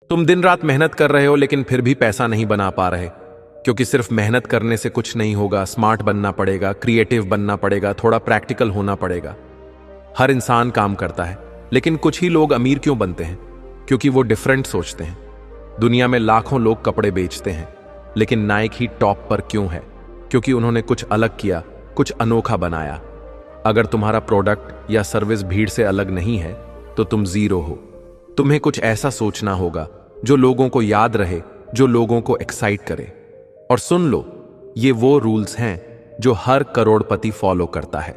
तुम दिन रात मेहनत कर रहे हो लेकिन फिर भी पैसा नहीं बना पा रहे, क्योंकि सिर्फ मेहनत करने से कुछ नहीं होगा। स्मार्ट बनना पड़ेगा, क्रिएटिव बनना पड़ेगा, थोड़ा प्रैक्टिकल होना पड़ेगा। हर इंसान काम करता है, लेकिन कुछ ही लोग अमीर क्यों बनते हैं? क्योंकि वो डिफरेंट सोचते हैं। दुनिया में लाखों लोग कपड़े बेचते हैं, लेकिन नाइक ही टॉप पर क्यों है? क्योंकि उन्होंने कुछ अलग किया, कुछ अनोखा बनाया। अगर तुम्हारा प्रोडक्ट या सर्विस भीड़ से अलग नहीं है तो तुम जीरो हो। तुम्हें कुछ ऐसा सोचना होगा जो लोगों को याद रहे, जो लोगों को एक्साइट करे। और सुन लो, ये वो रूल्स हैं जो हर करोड़पति फॉलो करता है।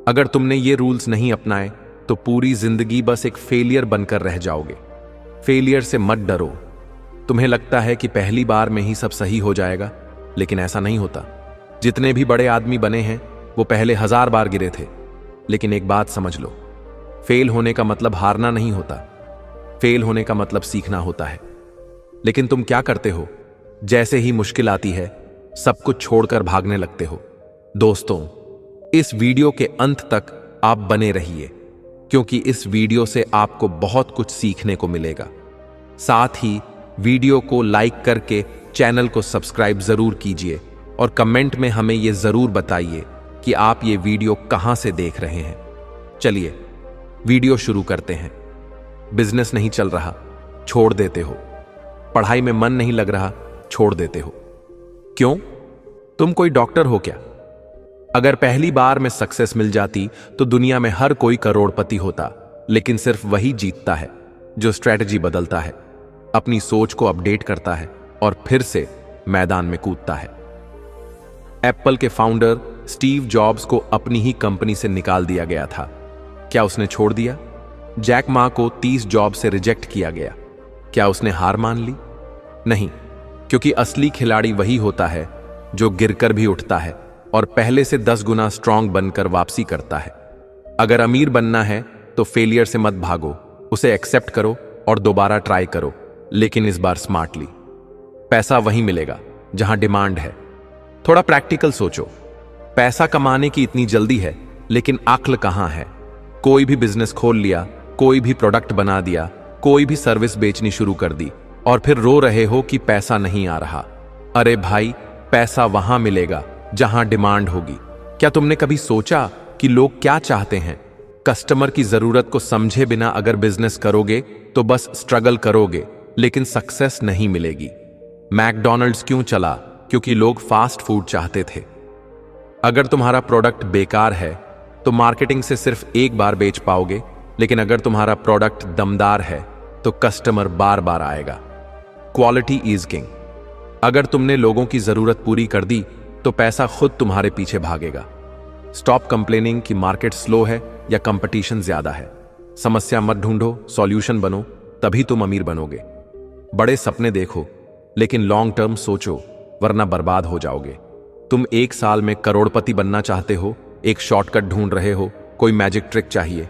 अगर तुमने ये रूल्स नहीं अपनाए तो पूरी जिंदगी बस एक फेलियर बनकर रह जाओगे। फेलियर से मत डरो। तुम्हें लगता है कि पहली बार में ही सब सही हो जाएगा, लेकिन ऐसा नहीं होता। जितने भी बड़े आदमी बने हैं वो पहले 1000 बार गिरे थे। लेकिन एक बात समझ लो, फेल होने का मतलब हारना नहीं होता। फेल होने का मतलब सीखना होता है। लेकिन तुम क्या करते हो? जैसे ही मुश्किल आती है सब कुछ छोड़कर भागने लगते हो। दोस्तों, इस वीडियो के अंत तक आप बने रहिए, क्योंकि इस वीडियो से आपको बहुत कुछ सीखने को मिलेगा। साथ ही वीडियो को लाइक करके चैनल को सब्सक्राइब जरूर कीजिए और कमेंट में हमें यह जरूर बताइए कि आप ये वीडियो कहां से देख रहे हैं। चलिए वीडियो शुरू करते हैं। बिजनेस नहीं चल रहा, छोड़ देते हो। पढ़ाई में मन नहीं लग रहा, छोड़ देते हो। क्यों? तुम कोई डॉक्टर हो क्या? अगर पहली बार में सक्सेस मिल जाती तो दुनिया में हर कोई करोड़पति होता। लेकिन सिर्फ वही जीतता है जो स्ट्रैटेजी बदलता है, अपनी सोच को अपडेट करता है और फिर से मैदान में कूदता है। एप्पल के फाउंडर स्टीव जॉब्स को अपनी ही कंपनी से निकाल दिया गया था। क्या उसने छोड़ दिया? जैक मा को 30 जॉब से रिजेक्ट किया गया। क्या उसने हार मान ली? नहीं, क्योंकि असली खिलाड़ी वही होता है जो गिरकर भी उठता है और पहले से 10 गुना स्ट्रांग बनकर वापसी करता है। अगर अमीर बनना है तो फेलियर से मत भागो, उसे एक्सेप्ट करो और दोबारा ट्राई करो, लेकिन इस बार स्मार्टली। पैसा वहीं मिलेगा जहां डिमांड है। थोड़ा प्रैक्टिकल सोचो। पैसा कमाने की इतनी जल्दी है, लेकिन अक्ल कहां है? कोई भी बिजनेस खोल लिया, कोई भी प्रोडक्ट बना दिया, कोई भी सर्विस बेचनी शुरू कर दी और फिर रो रहे हो कि पैसा नहीं आ रहा। अरे भाई, पैसा वहां मिलेगा जहां डिमांड होगी। क्या तुमने कभी सोचा कि लोग क्या चाहते हैं? कस्टमर की जरूरत को समझे बिना अगर बिजनेस करोगे तो बस स्ट्रगल करोगे, लेकिन सक्सेस नहीं मिलेगी। मैकडॉनल्ड्स क्यों चला? क्योंकि लोग फास्ट फूड चाहते थे। अगर तुम्हारा प्रोडक्ट बेकार है तो मार्केटिंग से सिर्फ एक बार बेच पाओगे, लेकिन अगर तुम्हारा प्रोडक्ट दमदार है तो कस्टमर बार बार आएगा। Quality is king. अगर तुमने लोगों की जरूरत पूरी कर दी तो पैसा खुद तुम्हारे पीछे भागेगा। स्टॉप कंप्लेनिंग कि मार्केट स्लो है या कंपटीशन ज्यादा है। समस्या मत ढूंढो, सॉल्यूशन बनो, तभी तुम अमीर बनोगे। बड़े सपने देखो, लेकिन लॉन्ग टर्म सोचो, वरना बर्बाद हो जाओगे। तुम 1 साल में करोड़पति बनना चाहते हो, एक शॉर्टकट ढूंढ रहे हो, कोई मैजिक ट्रिक चाहिए।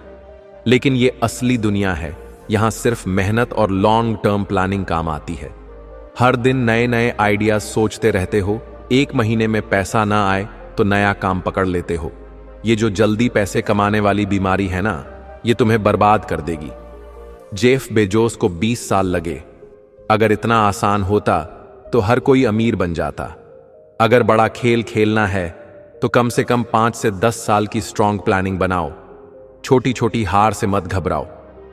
लेकिन ये असली दुनिया है, यहां सिर्फ मेहनत और लॉन्ग टर्म प्लानिंग काम आती है। हर दिन नए नए आइडियाज सोचते रहते हो। 1 महीने में पैसा ना आए तो नया काम पकड़ लेते हो। ये जो जल्दी पैसे कमाने वाली बीमारी है ना, ये तुम्हें बर्बाद कर देगी। जेफ बेजोस को 20 साल लगे। अगर इतना आसान होता तो हर कोई अमीर बन जाता। अगर बड़ा खेल खेलना है तो कम से कम 5 से 10 साल की स्ट्रांग प्लानिंग बनाओ। छोटी छोटी हार से मत घबराओ,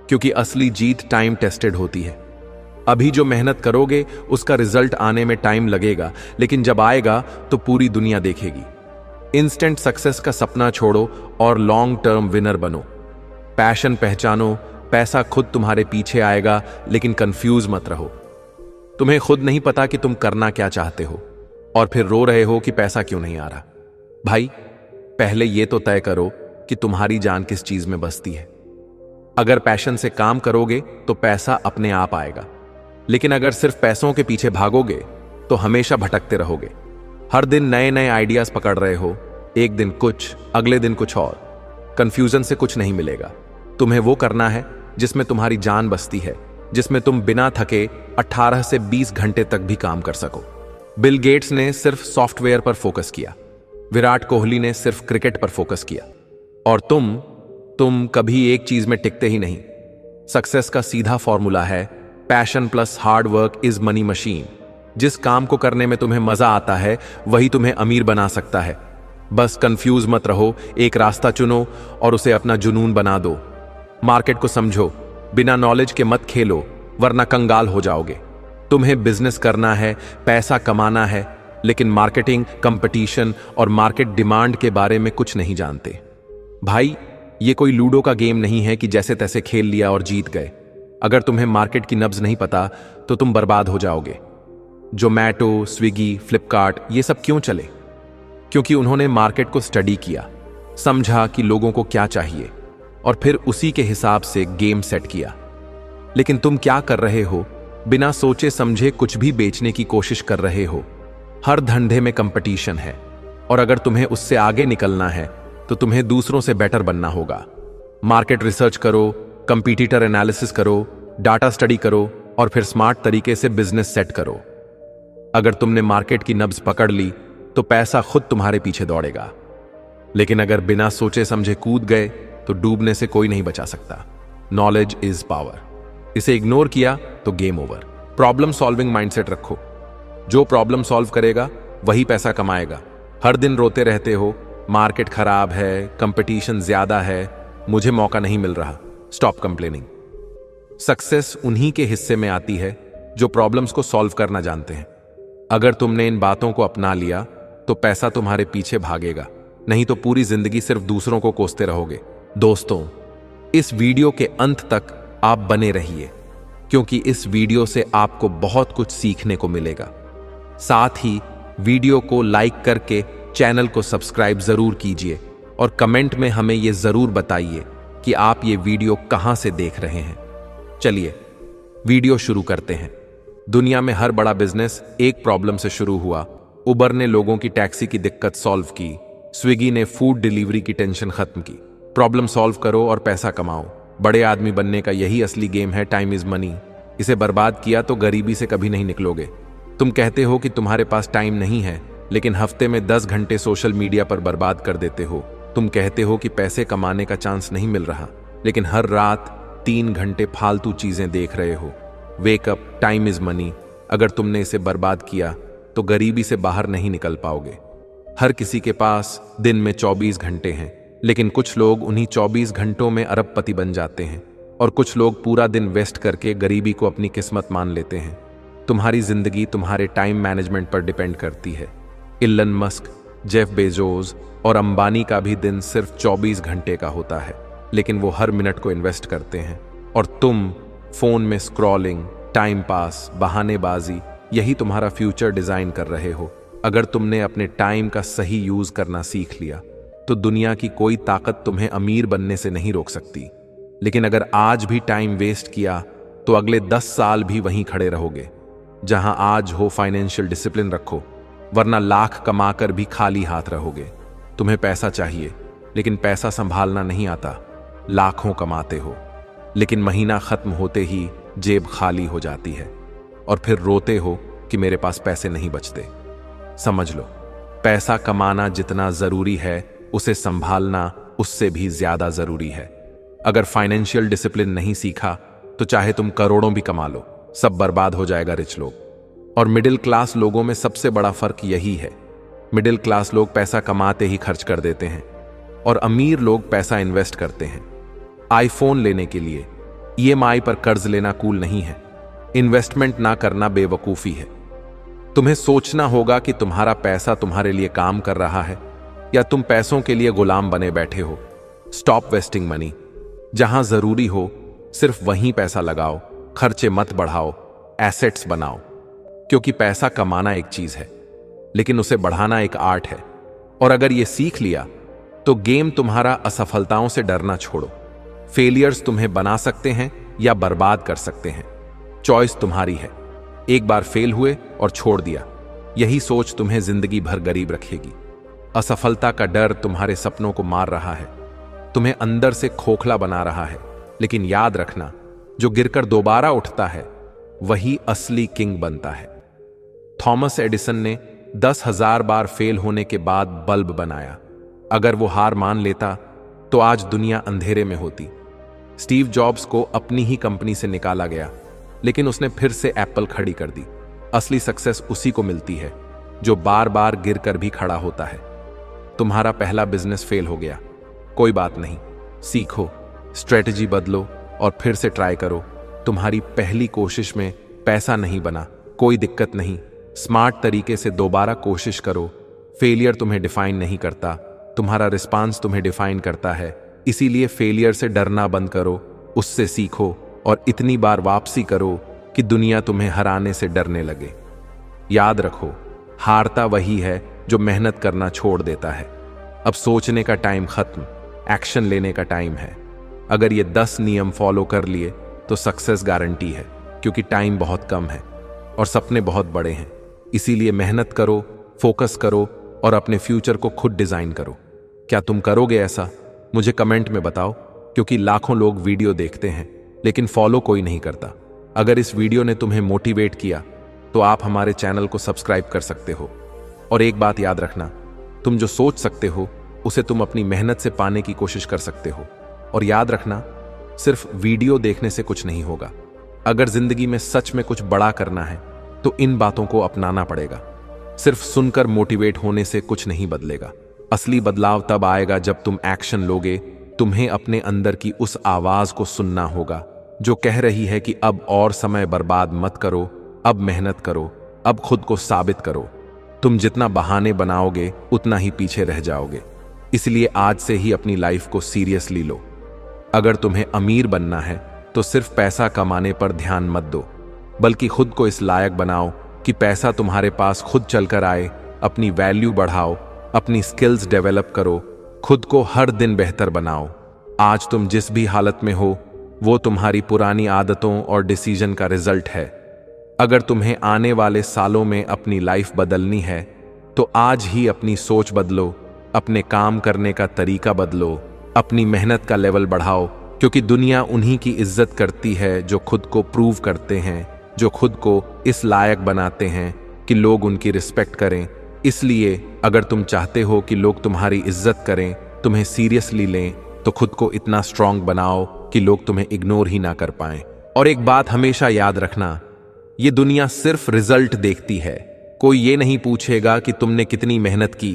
क्योंकि असली जीत टाइम टेस्टेड होती है। अभी जो मेहनत करोगे उसका रिजल्ट आने में टाइम लगेगा, लेकिन जब आएगा तो पूरी दुनिया देखेगी। इंस्टेंट सक्सेस का सपना छोड़ो और लॉन्ग टर्म विनर बनो। पैशन पहचानो, पैसा खुद तुम्हारे पीछे आएगा, लेकिन कंफ्यूज मत रहो। तुम्हें खुद नहीं पता कि तुम करना क्या चाहते हो और फिर रो रहे हो कि पैसा क्यों नहीं आ रहा। भाई, पहले यह तो तय करो कि तुम्हारी जान किस चीज में बसती है। अगर पैशन से काम करोगे तो पैसा अपने आप आएगा, लेकिन अगर सिर्फ पैसों के पीछे भागोगे तो हमेशा भटकते रहोगे। हर दिन नए नए आइडियाज पकड़ रहे हो, एक दिन कुछ, अगले दिन कुछ और। कंफ्यूजन से कुछ नहीं मिलेगा। तुम्हें वो करना है जिसमें तुम्हारी जान बसती है, जिसमें तुम बिना थके 18 से 20 घंटे तक भी काम कर सको। बिल गेट्स ने सिर्फ सॉफ्टवेयर पर फोकस किया, विराट कोहली ने सिर्फ क्रिकेट पर फोकस किया, और तुम कभी एक चीज में टिकते ही नहीं। सक्सेस का सीधा फॉर्मूला है passion plus hard work is money machine. जिस काम को करने में तुम्हें मजा आता है वही तुम्हें अमीर बना सकता है। बस कंफ्यूज मत रहो, एक रास्ता चुनो और उसे अपना जुनून बना दो। मार्केट को समझो, बिना नॉलेज के मत खेलो वरना कंगाल हो जाओगे। तुम्हें बिजनेस करना है, पैसा कमाना है, लेकिन मार्केटिंग, कंपटीशन और मार्केट डिमांड के बारे में कुछ नहीं जानते। भाई, ये कोई लूडो का गेम नहीं है कि जैसे तैसे खेल लिया और जीत गए। अगर तुम्हें मार्केट की नब्ज नहीं पता तो तुम बर्बाद हो जाओगे। जोमैटो, स्विगी, फ्लिपकार्ट ये सब क्यों चले? क्योंकि उन्होंने मार्केट को स्टडी किया, समझा कि लोगों को क्या चाहिए और फिर उसी के हिसाब से गेम सेट किया। लेकिन तुम क्या कर रहे हो? बिना सोचे समझे कुछ भी बेचने की कोशिश कर रहे हो। हर धंधे में कंपटीशन है और अगर तुम्हें उससे आगे निकलना है तो तुम्हें दूसरों से बेटर बनना होगा। मार्केट रिसर्च करो, कंपीटिटर एनालिसिस करो, डाटा स्टडी करो और फिर स्मार्ट तरीके से बिजनेस सेट करो। अगर तुमने मार्केट की नब्ज पकड़ ली तो पैसा खुद तुम्हारे पीछे दौड़ेगा। लेकिन अगर बिना सोचे समझे कूद गए तो डूबने से कोई नहीं बचा सकता। Knowledge is power. इसे इग्नोर किया तो game over. Problem solving mindset रखो। जो प्रॉब्लम सॉल्व करेगा वही पैसा कमाएगा। हर दिन रोते रहते हो, मार्केट खराब है, कंपटीशन ज्यादा है, मुझे मौका नहीं मिल रहा। Stop complaining. सक्सेस उन्हीं के हिस्से में आती है जो प्रॉब्लम्स को सॉल्व करना जानते हैं। अगर तुमने इन बातों को अपना लिया तो पैसा तुम्हारे पीछे भागेगा, नहीं तो पूरी जिंदगी सिर्फ दूसरों को कोसते रहोगे। दोस्तों, इस वीडियो के अंत तक आप बने रहिए क्योंकि इस वीडियो से आपको बहुत कुछ सीखने को मिलेगा। साथ ही वीडियो को लाइक करके चैनल को सब्सक्राइब जरूर कीजिए और कमेंट में हमें यह जरूर बताइए कि आप ये वीडियो कहां से देख रहे हैं। चलिए वीडियो शुरू करते हैं। दुनिया में हर बड़ा बिजनेस एक प्रॉब्लम से शुरू हुआ। उबर ने लोगों की टैक्सी की दिक्कत सॉल्व की, स्विगी ने फूड डिलीवरी की टेंशन खत्म की। प्रॉब्लम सॉल्व करो और पैसा कमाओ। बड़े आदमी बनने का यही असली गेम है। Time is money. इसे बर्बाद किया तो गरीबी से कभी नहीं निकलोगे। तुम कहते हो कि तुम्हारे पास टाइम नहीं है, लेकिन हफ्ते में 10 घंटे सोशल मीडिया पर बर्बाद कर देते हो। तुम कहते हो कि पैसे कमाने का चांस नहीं मिल रहा, लेकिन हर रात 3 घंटे फालतू चीजें देख रहे हो। Wake up, time is money. अगर तुमने इसे बर्बाद किया तो गरीबी से बाहर नहीं निकल पाओगे। हर किसी के पास दिन में 24 घंटे हैं, लेकिन कुछ लोग उन्हीं 24 घंटों में अरबपति बन जाते हैं और कुछ लोग पूरा दिन वेस्ट करके गरीबी को अपनी किस्मत मान लेते हैं। तुम्हारी जिंदगी तुम्हारे टाइम मैनेजमेंट पर डिपेंड करती है। इलन मस्क, जेफ बेजोस और अंबानी का भी दिन सिर्फ 24 घंटे का होता है, लेकिन वो हर मिनट को इन्वेस्ट करते हैं। और तुम फोन में स्क्रॉलिंग, टाइम पास, बहानेबाजी, यही तुम्हारा फ्यूचर डिजाइन कर रहे हो। अगर तुमने अपने टाइम का सही यूज करना सीख लिया तो दुनिया की कोई ताकत तुम्हें अमीर बनने से नहीं रोक सकती। लेकिन अगर आज भी टाइम वेस्ट किया तो अगले 10 साल भी वहीं खड़े रहोगे जहां आज हो। फाइनेंशियल डिसिप्लिन रखो, वरना लाख कमाकर भी खाली हाथ रहोगे। तुम्हें पैसा चाहिए, लेकिन पैसा संभालना नहीं आता। लाखों कमाते हो, लेकिन महीना खत्म होते ही जेब खाली हो जाती है और फिर रोते हो कि मेरे पास पैसे नहीं बचते। समझ लो, पैसा कमाना जितना जरूरी है उसे संभालना उससे भी ज्यादा जरूरी है। अगर फाइनेंशियल डिसिप्लिन नहीं सीखा तो चाहे तुम करोड़ों भी कमा लो, सब बर्बाद हो जाएगा। रिच लोग और मिडिल क्लास लोगों में सबसे बड़ा फर्क यही है। मिडिल क्लास लोग पैसा कमाते ही खर्च कर देते हैं और अमीर लोग पैसा इन्वेस्ट करते हैं। आईफोन लेने के लिए ईएमआई पर कर्ज लेना कूल नहीं है। इन्वेस्टमेंट ना करना बेवकूफी है। तुम्हें सोचना होगा कि तुम्हारा पैसा तुम्हारे लिए काम कर रहा है या तुम पैसों के लिए गुलाम बने बैठे हो। Stop wasting money. जहां जरूरी हो सिर्फ वहीं पैसा लगाओ, खर्चे मत बढ़ाओ, एसेट्स बनाओ। क्योंकि पैसा कमाना एक चीज है, लेकिन उसे बढ़ाना एक आर्ट है। और अगर ये सीख लिया तो गेम तुम्हारा असफलताओं से डरना छोड़ो। फेलियर्स तुम्हें बना सकते हैं या बर्बाद कर सकते हैं। चॉइस तुम्हारी है। एक बार फेल हुए और छोड़ दिया, यही सोच तुम्हें जिंदगी भर गरीब रखेगी। असफलता का डर तुम्हारे सपनों को मार रहा है, तुम्हें अंदर से खोखला बना रहा है। लेकिन याद रखना, जो गिरकर दोबारा उठता है वही असली किंग बनता है। थॉमस एडिसन ने 10,000 बार फेल होने के बाद बल्ब बनाया। अगर वो हार मान लेता तो आज दुनिया अंधेरे में होती। स्टीव जॉब्स को अपनी ही कंपनी से निकाला गया, लेकिन उसने फिर से एप्पल खड़ी कर दी। असली सक्सेस उसी को मिलती है जो बार बार गिर कर भी खड़ा होता है। तुम्हारा पहला बिजनेस फेल हो गया, कोई बात नहीं, सीखो, स्ट्रेटजी बदलो और फिर से ट्राई करो। तुम्हारी पहली कोशिश में पैसा नहीं बना, कोई दिक्कत नहीं, स्मार्ट तरीके से दोबारा कोशिश करो। फेलियर तुम्हें डिफाइन नहीं करता, तुम्हारा रिस्पांस तुम्हें डिफाइन करता है। इसीलिए फेलियर से डरना बंद करो, उससे सीखो और इतनी बार वापसी करो कि दुनिया तुम्हें हराने से डरने लगे। याद रखो, हारता वही है जो मेहनत करना छोड़ देता है। अब सोचने का टाइम खत्म, एक्शन लेने का टाइम है। अगर ये 10 नियम फॉलो कर लिए तो सक्सेस गारंटी है, क्योंकि टाइम बहुत कम है और सपने बहुत बड़े हैं। इसीलिए मेहनत करो, फोकस करो और अपने फ्यूचर को खुद डिजाइन करो। क्या तुम करोगे ऐसा? मुझे कमेंट में बताओ, क्योंकि लाखों लोग वीडियो देखते हैं लेकिन फॉलो कोई नहीं करता। अगर इस वीडियो ने तुम्हें मोटिवेट किया तो आप हमारे चैनल को सब्सक्राइब कर सकते हो। और एक बात याद रखना, तुम जो सोच सकते हो उसे तुम अपनी मेहनत से पाने की कोशिश कर सकते हो। और याद रखना, सिर्फ वीडियो देखने से कुछ नहीं होगा। अगर जिंदगी में सच में कुछ बड़ा करना है तो इन बातों को अपनाना पड़ेगा। सिर्फ सुनकर मोटिवेट होने से कुछ नहीं बदलेगा। असली बदलाव तब आएगा जब तुम एक्शन लोगे। तुम्हें अपने अंदर की उस आवाज को सुनना होगा जो कह रही है कि अब और समय बर्बाद मत करो, अब मेहनत करो, अब खुद को साबित करो। तुम जितना बहाने बनाओगे उतना ही पीछे रह जाओगे। इसलिए आज से ही अपनी लाइफ को सीरियसली लो। अगर तुम्हें अमीर बनना है तो सिर्फ पैसा कमाने पर ध्यान मत दो, बल्कि खुद को इस लायक बनाओ कि पैसा तुम्हारे पास खुद चलकर आए। अपनी वैल्यू बढ़ाओ, अपनी स्किल्स डेवलप करो, खुद को हर दिन बेहतर बनाओ। आज तुम जिस भी हालत में हो वो तुम्हारी पुरानी आदतों और डिसीजन का रिजल्ट है। अगर तुम्हें आने वाले सालों में अपनी लाइफ बदलनी है तो आज ही अपनी सोच बदलो, अपने काम करने का तरीका बदलो, अपनी मेहनत का लेवल बढ़ाओ, क्योंकि दुनिया उन्हीं की इज्जत करती है जो खुद को प्रूव करते हैं, जो खुद को इस लायक बनाते हैं कि लोग उनकी रिस्पेक्ट करें। इसलिए अगर तुम चाहते हो कि लोग तुम्हारी इज्जत करें, तुम्हें सीरियसली लें, तो खुद को इतना स्ट्रांग बनाओ कि लोग तुम्हें इग्नोर ही ना कर पाएं। और एक बात हमेशा याद रखना, ये दुनिया सिर्फ रिजल्ट देखती है। कोई ये नहीं पूछेगा कि तुमने कितनी मेहनत की,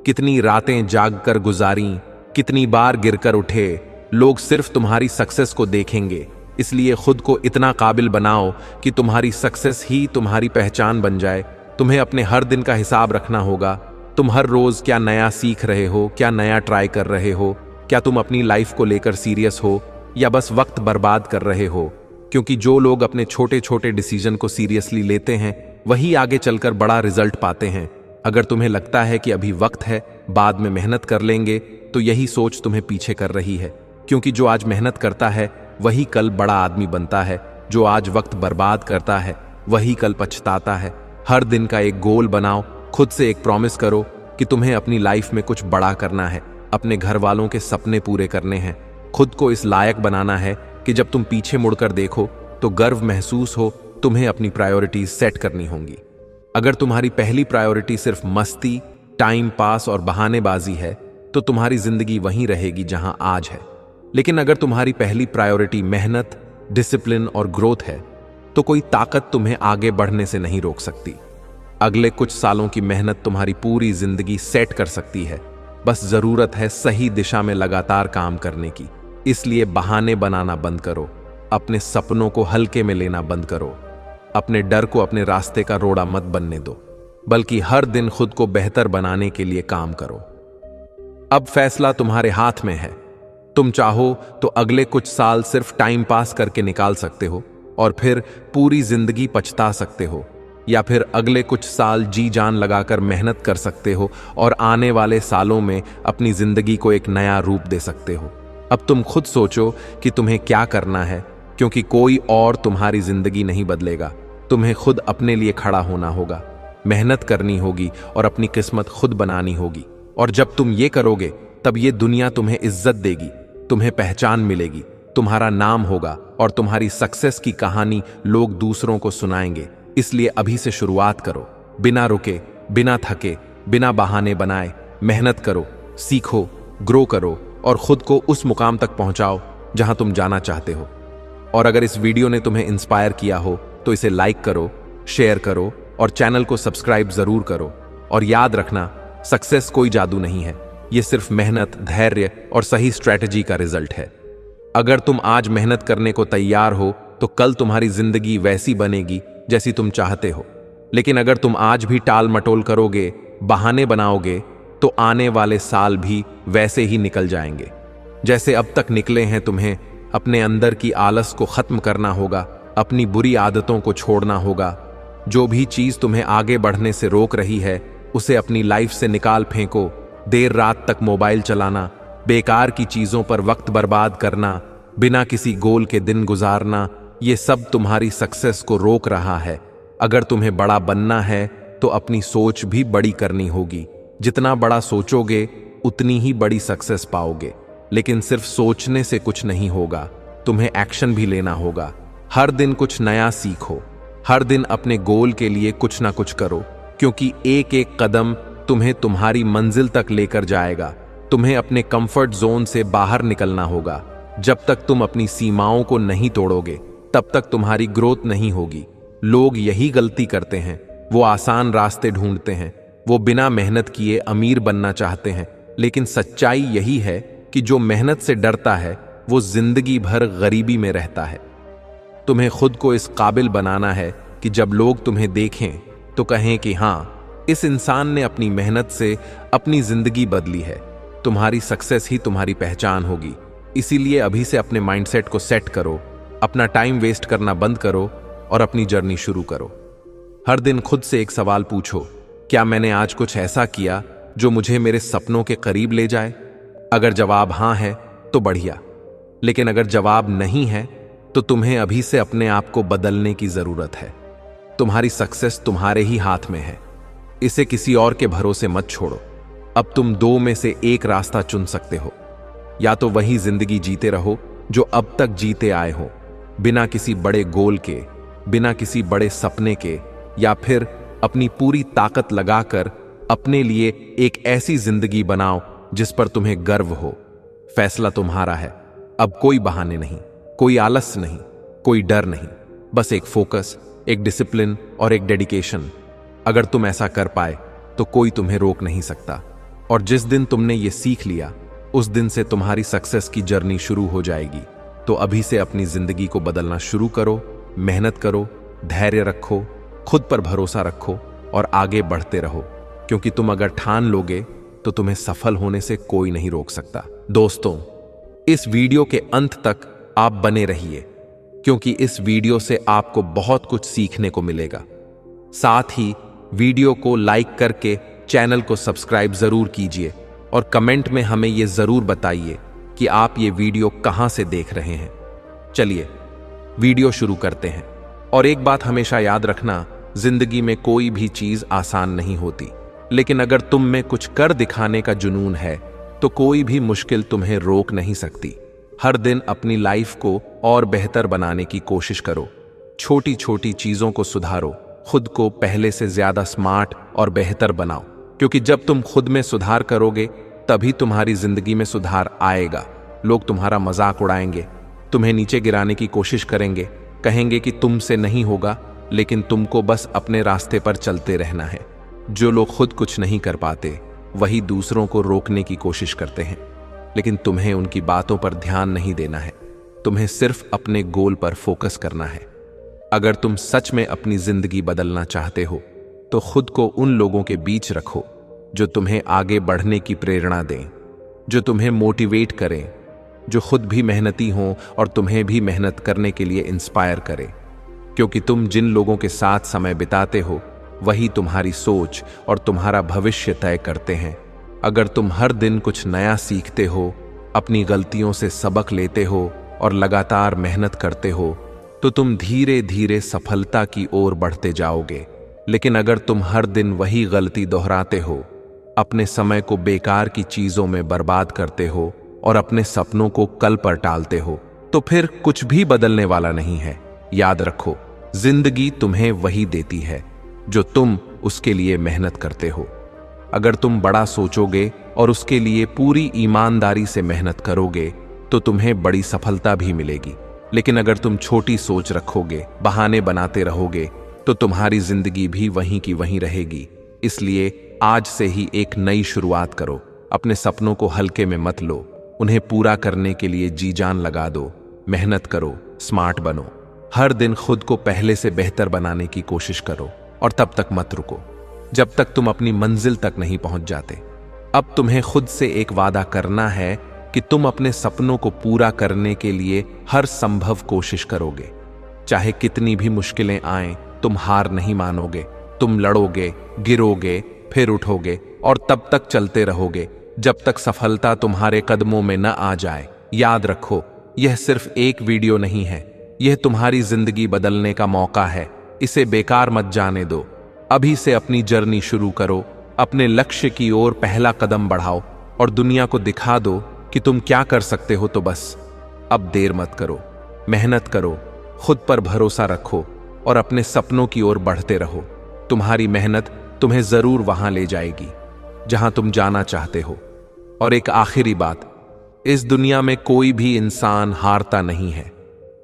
कितनी रातें जागकर गुजारी, कितनी बार गिरकर उठे। लोग सिर्फ तुम्हारी सक्सेस को देखेंगे। इसलिए खुद को इतना काबिल बनाओ कि तुम्हारी सक्सेस ही तुम्हारी पहचान बन जाए। तुम्हें अपने हर दिन का हिसाब रखना होगा। तुम हर रोज क्या नया सीख रहे हो, क्या नया ट्राई कर रहे हो, क्या तुम अपनी लाइफ को लेकर सीरियस हो या बस वक्त बर्बाद कर रहे हो। क्योंकि जो लोग अपने छोटे छोटे डिसीजन को सीरियसली लेते हैं वही आगे चलकर बड़ा रिजल्ट पाते हैं। अगर तुम्हें लगता है कि अभी वक्त है, बाद में मेहनत कर लेंगे, तो यही सोच तुम्हें पीछे कर रही है। क्योंकि जो आज मेहनत करता है वही कल बड़ा आदमी बनता है। जो आज वक्त बर्बाद करता है वही कल पछताता है। हर दिन का एक गोल बनाओ, खुद से एक प्रॉमिस करो कि तुम्हें अपनी लाइफ में कुछ बड़ा करना है, अपने घर वालों के सपने पूरे करने हैं। खुद को इस लायक बनाना है कि जब तुम पीछे मुड़कर देखो तो गर्व महसूस हो। तुम्हें अपनी प्रायोरिटीज सेट करनी होंगी। अगर तुम्हारी पहली प्रायोरिटी सिर्फ मस्ती, टाइम पास और बहानेबाजी है तो तुम्हारी जिंदगी वहीं रहेगी जहां आज है। लेकिन अगर तुम्हारी पहली प्रायोरिटी मेहनत, डिसिप्लिन और ग्रोथ है तो कोई ताकत तुम्हें आगे बढ़ने से नहीं रोक सकती। अगले कुछ सालों की मेहनत तुम्हारी पूरी जिंदगी सेट कर सकती है। बस जरूरत है सही दिशा में लगातार काम करने की। इसलिए बहाने बनाना बंद करो, अपने सपनों को हल्के में लेना बंद करो, अपने डर को अपने रास्ते का रोड़ा मत बनने दो, बल्कि हर दिन खुद को बेहतर बनाने के लिए काम करो। अब फैसला तुम्हारे हाथ में है। तुम चाहो तो अगले कुछ साल सिर्फ टाइम पास करके निकाल सकते हो और फिर पूरी जिंदगी पछता सकते हो, या फिर अगले कुछ साल जी जान लगाकर मेहनत कर सकते हो और आने वाले सालों में अपनी जिंदगी को एक नया रूप दे सकते हो। अब तुम खुद सोचो कि तुम्हें क्या करना है, क्योंकि कोई और तुम्हारी जिंदगी नहीं बदलेगा। तुम्हें खुद अपने लिए खड़ा होना होगा, मेहनत करनी होगी और अपनी किस्मत खुद बनानी होगी। और जब तुम ये करोगे तब ये दुनिया तुम्हें इज्जत देगी, तुम्हें पहचान मिलेगी, तुम्हारा नाम होगा और तुम्हारी सक्सेस की कहानी लोग दूसरों को सुनाएंगे। इसलिए अभी से शुरुआत करो, बिना रुके, बिना थके, बिना बहाने बनाए मेहनत करो, सीखो, ग्रो करो और खुद को उस मुकाम तक पहुंचाओ जहां तुम जाना चाहते हो। और अगर इस वीडियो ने तुम्हें इंस्पायर किया हो तो इसे लाइक करो, शेयर करो और चैनल को सब्सक्राइब जरूर करो। और याद रखना, सक्सेस कोई जादू नहीं है, ये सिर्फ मेहनत, धैर्य और सही स्ट्रैटेजी का रिजल्ट है। अगर तुम आज मेहनत करने को तैयार हो तो कल तुम्हारी जिंदगी वैसी बनेगी जैसी तुम चाहते हो। लेकिन अगर तुम आज भी टाल मटोल करोगे, बहाने बनाओगे, तो आने वाले साल भी वैसे ही निकल जाएंगे जैसे अब तक निकले हैं। तुम्हें अपने अंदर की आलस को खत्म करना होगा, अपनी बुरी आदतों को छोड़ना होगा। जो भी चीज तुम्हें आगे बढ़ने से रोक रही है उसे अपनी लाइफ से निकाल फेंको। देर रात तक मोबाइल चलाना, बेकार की चीजों पर वक्त बर्बाद करना, बिना किसी गोल के दिन गुजारना, ये सब तुम्हारी सक्सेस को रोक रहा है। अगर तुम्हें बड़ा बनना है तो अपनी सोच भी बड़ी करनी होगी। जितना बड़ा सोचोगे उतनी ही बड़ी सक्सेस पाओगे। लेकिन सिर्फ सोचने से कुछ नहीं होगा, तुम्हें एक्शन भी लेना होगा। हर दिन कुछ नया सीखो, हर दिन अपने गोल के लिए कुछ ना कुछ करो, क्योंकि एक एक कदम तुम्हें तुम्हारी मंजिल तक लेकर जाएगा। तुम्हें अपने कंफर्ट जोन से बाहर निकलना होगा। जब तक तुम अपनी सीमाओं को नहीं तोड़ोगे तब तक तुम्हारी ग्रोथ नहीं होगी। लोग यही गलती करते हैं, वो आसान रास्ते ढूंढते हैं, वो बिना मेहनत किए अमीर बनना चाहते हैं। लेकिन सच्चाई यही है कि जो मेहनत से डरता है वो जिंदगी भर गरीबी में रहता है। तुम्हें खुद को इस काबिल बनाना है कि जब लोग तुम्हें देखें तो कहें कि हाँ, इस इंसान ने अपनी मेहनत से अपनी जिंदगी बदली है। तुम्हारी सक्सेस ही तुम्हारी पहचान होगी। इसीलिए अभी से अपने माइंडसेट को सेट करो, अपना टाइम वेस्ट करना बंद करो और अपनी जर्नी शुरू करो। हर दिन खुद से एक सवाल पूछो, क्या मैंने आज कुछ ऐसा किया जो मुझे मेरे सपनों के करीब ले जाए? अगर जवाब हाँ है तो बढ़िया, लेकिन अगर जवाब नहीं है तो तुम्हें अभी से अपने आप को बदलने की जरूरत है। तुम्हारी सक्सेस तुम्हारे ही हाथ में है, इसे किसी और के भरोसे मत छोड़ो। अब तुम दो में से एक रास्ता चुन सकते हो। या तो वही जिंदगी जीते रहो जो अब तक जीते आए हो, बिना किसी बड़े गोल के, बिना किसी बड़े सपने के, या फिर अपनी पूरी ताकत लगाकर अपने लिए एक ऐसी जिंदगी बनाओ जिस पर तुम्हें गर्व हो। फैसला तुम्हारा है। अब कोई बहाने नहीं, कोई आलस नहीं, कोई डर नहीं, बस एक फोकस, एक डिसिप्लिन और एक डेडिकेशन। अगर तुम ऐसा कर पाए तो कोई तुम्हें रोक नहीं सकता। और जिस दिन तुमने ये सीख लिया उस दिन से तुम्हारी सक्सेस की जर्नी शुरू हो जाएगी। तो अभी से अपनी जिंदगी को बदलना शुरू करो, मेहनत करो, धैर्य रखो, खुद पर भरोसा रखो और आगे बढ़ते रहो, क्योंकि तुम अगर ठान लोगे तो तुम्हें सफल होने से कोई नहीं रोक सकता। दोस्तों, इस वीडियो के अंत तक आप बने रहिए, क्योंकि इस वीडियो से आपको बहुत कुछ सीखने को मिलेगा। साथ ही वीडियो को लाइक करके चैनल को सब्सक्राइब जरूर कीजिए और कमेंट में हमें यह जरूर बताइए कि आप ये वीडियो कहां से देख रहे हैं। चलिए वीडियो शुरू करते हैं। और एक बात हमेशा याद रखना, जिंदगी में कोई भी चीज आसान नहीं होती, लेकिन अगर तुम में कुछ कर दिखाने का जुनून है तो कोई भी मुश्किल तुम्हें रोक नहीं सकती। हर दिन अपनी लाइफ को और बेहतर बनाने की कोशिश करो। छोटी छोटी चीजों को सुधारो, खुद को पहले से ज्यादा स्मार्ट और बेहतर बनाओ, क्योंकि जब तुम खुद में सुधार करोगे तभी तुम्हारी जिंदगी में सुधार आएगा। लोग तुम्हारा मजाक उड़ाएंगे, तुम्हें नीचे गिराने की कोशिश करेंगे, कहेंगे कि तुमसे नहीं होगा, लेकिन तुमको बस अपने रास्ते पर चलते रहना है। जो लोग खुद कुछ नहीं कर पाते वही दूसरों को रोकने की कोशिश करते हैं, लेकिन तुम्हें उनकी बातों पर ध्यान नहीं देना है। तुम्हें सिर्फ अपने गोल पर फोकस करना है। अगर तुम सच में अपनी जिंदगी बदलना चाहते हो तो खुद को उन लोगों के बीच रखो जो तुम्हें आगे बढ़ने की प्रेरणा दें, जो तुम्हें मोटिवेट करें, जो खुद भी मेहनती हों और तुम्हें भी मेहनत करने के लिए इंस्पायर करें। क्योंकि तुम जिन लोगों के साथ समय बिताते हो वही तुम्हारी सोच और तुम्हारा भविष्य तय करते हैं। अगर तुम हर दिन कुछ नया सीखते हो, अपनी गलतियों से सबक लेते हो और लगातार मेहनत करते हो तो तुम धीरे धीरे सफलता की ओर बढ़ते जाओगे। लेकिन अगर तुम हर दिन वही गलती दोहराते हो, अपने समय को बेकार की चीजों में बर्बाद करते हो और अपने सपनों को कल पर टालते हो, तो फिर कुछ भी बदलने वाला नहीं है। याद रखो, जिंदगी तुम्हें वही देती है जो तुम उसके लिए मेहनत करते हो। अगर तुम बड़ा सोचोगे और उसके लिए पूरी ईमानदारी से मेहनत करोगे तो तुम्हें बड़ी सफलता भी मिलेगी। लेकिन अगर तुम छोटी सोच रखोगे, बहाने बनाते रहोगे, तो तुम्हारी जिंदगी भी वहीं की वहीं रहेगी। इसलिए आज से ही एक नई शुरुआत करो। अपने सपनों को हल्के में मत लो, उन्हें पूरा करने के लिए जी जान लगा दो। मेहनत करो, स्मार्ट बनो, हर दिन खुद को पहले से बेहतर बनाने की कोशिश करो और तब तक मत रुको जब तक तुम अपनी मंजिल तक नहीं पहुंच जाते। अब तुम्हें खुद से एक वादा करना है कि तुम अपने सपनों को पूरा करने के लिए हर संभव कोशिश करोगे। चाहे कितनी भी मुश्किलें आएं, तुम हार नहीं मानोगे। तुम लड़ोगे, गिरोगे, फिर उठोगे और तब तक चलते रहोगे जब तक सफलता तुम्हारे कदमों में न आ जाए। याद रखो, यह सिर्फ एक वीडियो नहीं है, यह तुम्हारी जिंदगी बदलने का मौका है। इसे बेकार मत जाने दो। अभी से अपनी जर्नी शुरू करो, अपने लक्ष्य की ओर पहला कदम बढ़ाओ और दुनिया को दिखा दो कि तुम क्या कर सकते हो। तो बस अब देर मत करो, मेहनत करो, खुद पर भरोसा रखो और अपने सपनों की ओर बढ़ते रहो। तुम्हारी मेहनत तुम्हें जरूर वहां ले जाएगी जहां तुम जाना चाहते हो। और एक आखिरी बात, इस दुनिया में कोई भी इंसान हारता नहीं है।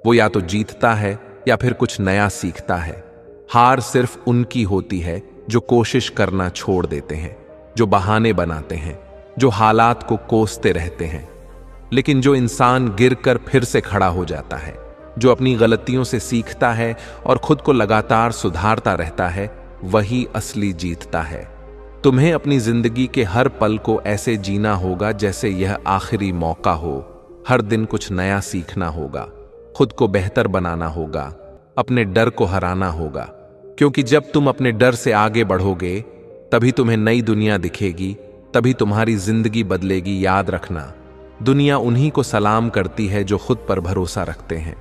वो या तो जीतता है या फिर कुछ नया सीखता है। हार सिर्फ उनकी होती है जो कोशिश करना छोड़ देते हैं, जो बहाने बनाते हैं, जो हालात को कोसते रहते हैं। लेकिन जो इंसान गिरकर फिर से खड़ा हो जाता है, जो अपनी गलतियों से सीखता है और खुद को लगातार सुधारता रहता है, वही असली जीतता है। तुम्हें अपनी जिंदगी के हर पल को ऐसे जीना होगा जैसे यह आखिरी मौका हो। हर दिन कुछ नया सीखना होगा, खुद को बेहतर बनाना होगा, अपने डर को हराना होगा। क्योंकि जब तुम अपने डर से आगे बढ़ोगे, तभी तुम्हें नई दुनिया दिखेगी, तभी तुम्हारी जिंदगी बदलेगी। याद रखना, दुनिया उन्हीं को सलाम करती है जो खुद पर भरोसा रखते हैं,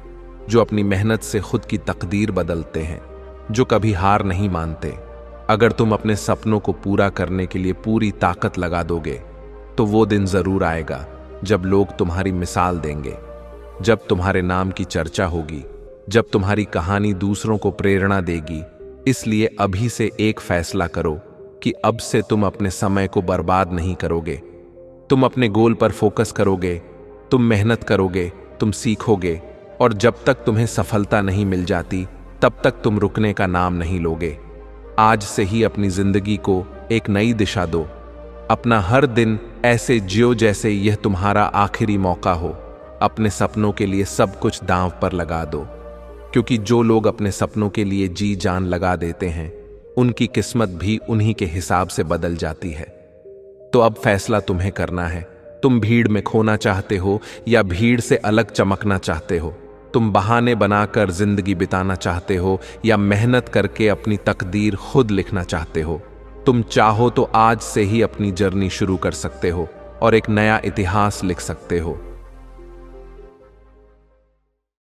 जो अपनी मेहनत से खुद की तकदीर बदलते हैं, जो कभी हार नहीं मानते। अगर तुम अपने सपनों को पूरा करने के लिए पूरी ताकत लगा दोगे, तो वो दिन जरूर आएगा जब लोग तुम्हारी मिसाल देंगे, जब तुम्हारे नाम की चर्चा होगी, जब तुम्हारी कहानी दूसरों को प्रेरणा देगी। इसलिए अभी से एक फैसला करो कि अब से तुम अपने समय को बर्बाद नहीं करोगे। तुम अपने गोल पर फोकस करोगे, तुम मेहनत करोगे, तुम सीखोगे और जब तक तुम्हें सफलता नहीं मिल जाती, तब तक तुम रुकने का नाम नहीं लोगे। आज से ही अपनी जिंदगी को एक नई दिशा दो। अपना हर दिन ऐसे जियो जैसे यह तुम्हारा आखिरी मौका हो। अपने सपनों के लिए सब कुछ दांव पर लगा दो, क्योंकि जो लोग अपने सपनों के लिए जी जान लगा देते हैं, उनकी किस्मत भी उन्हीं के हिसाब से बदल जाती है। तो अब फैसला तुम्हें करना है। तुम भीड़ में खोना चाहते हो या भीड़ से अलग चमकना चाहते हो? तुम बहाने बनाकर जिंदगी बिताना चाहते हो या मेहनत करके अपनी तकदीर खुद लिखना चाहते हो? तुम चाहो तो आज से ही अपनी जर्नी शुरू कर सकते हो और एक नया इतिहास लिख सकते हो।